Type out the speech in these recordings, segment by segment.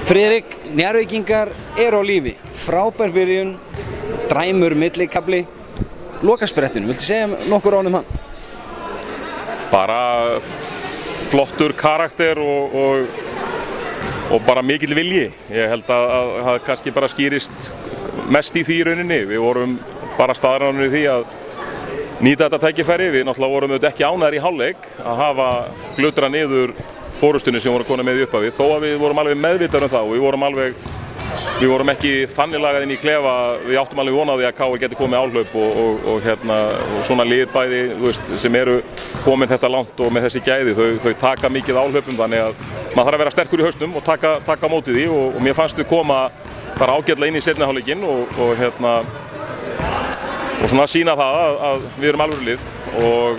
Friðrik, Njarðvíkingar eru á lífi. Frábær byrjun, dræmur millikafli. Lokasprettinum, viltu segja nokkur orð um hann? Bara flottur karakter og bara mikill vilji. Ég held að það kannski bara skýrist mest í því í rauninni. Við vorum bara staðráðnir í því að nýta þetta tækifæri. Við náttúrulega vorum auðvitað ekki ánægðir í hálfleik að hafa glutra niður fórustunni sem voru konur með í upphafi, þó að við vorum alveg meðvitaðir um það og við vorum ekki þannig lagað inn í klefa. Við áttum alveg von á því að KR geti komið áhlaup og svona lið bæði, þú veist, sem eru komin þetta langt og með þessi gæði, þau taka mikið áhlaupum, þannig að maður þarf að vera sterkur í hausnum og taka á móti því og mér fannst við koma bara ágætlega inn í seinni hálfleikinn og svona sýna það að við erum alvöru lið og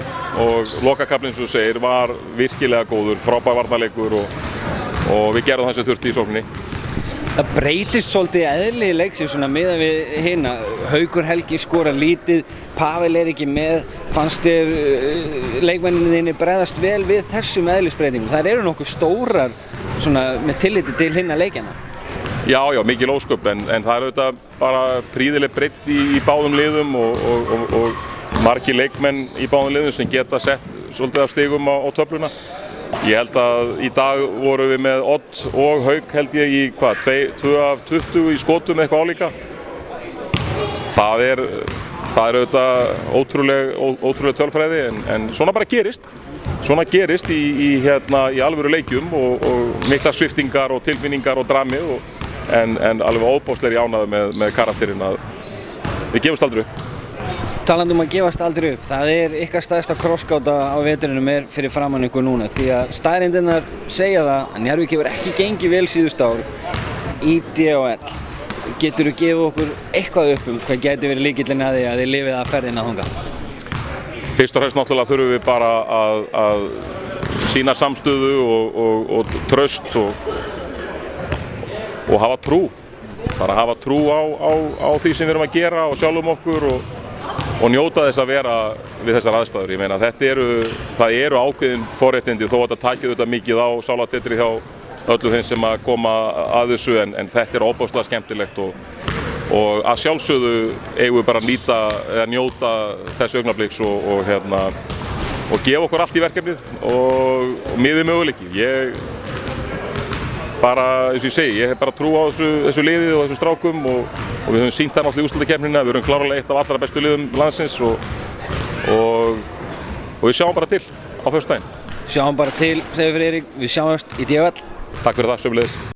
lokakaflinn, sem þú segir, var virkilega góður, frábær varnarleikur og við gerðum það sem þurfti í sókninni. Það breytist svolítið eðli í leiksins svona miðað við hina. Haukur Helgi skorar lítið, Pavel er ekki með. Fannst þér leikmennirnir þínir bregðast vel við þessum eðlisbreytingum? Þær eru nokkuð stórar svona með tilliti til hinna leikjanna. Já, mikil ósköp, en það er auðvitað bara prýðileg breytt í báðum liðum og margir leikmenn í báðum liðum sem geta sett svolítið af stigum á töfluna. Ég held að í dag vorum við með Odd og Hauk, held ég, í 2 af 20 í skotum eitthvað álíka. Það er auðvitað ótrúleg tölfræði, en svona bara gerist. Svona gerist í alvöru leikjum og mikla sviftingar og tilfinningar og drami, en alveg óbóðslegri ánægður með karakterinn að við gefumst aldrei upp. Talandi að gefast aldrei upp, það er ykkar stærsta krossgáta á vetrinum fyrir framan ykkur núna, því að staðreyndirnar segja það að Njarðvík hefur ekki gengið vel síðustu ár í DHL. Geturðu gefið okkur eitthvað upp hvað gæti verið lykillinn að því að þið lifið að ferðina þangað? Fyrst og fremst náttúrulega þurfum við bara að sýna samstöðu og traust og hafa trú. Bara hafa trú á því sem við erum að gera og sjálfum okkur og njóta þess að vera við þessar aðstæður. Ég meina, það eru ákveðin forréttindi, þó að þetta takið auðvitað mikið á sálartetri hjá öllu þeim sem að koma að þessu, en þetta er ofboðslega skemmtilegt og að sjálfsögðu eigum við bara að njóta þessu augnabliks og gefa okkur allt í verkefnið og miðið möguleiki. Eins og ég segi, ég hef bara trú á þessu liðið og þessum strákum og við höfum sýnt það náttúrulega í úrslitakeppninni að við erum klárlega eitt af allra bestu liðum landsins og við sjáum bara til á föstudaginn. Sjáum bara til, segir Friðrik, við sjáumst í DHL. Takk fyrir það, sömuleiðis.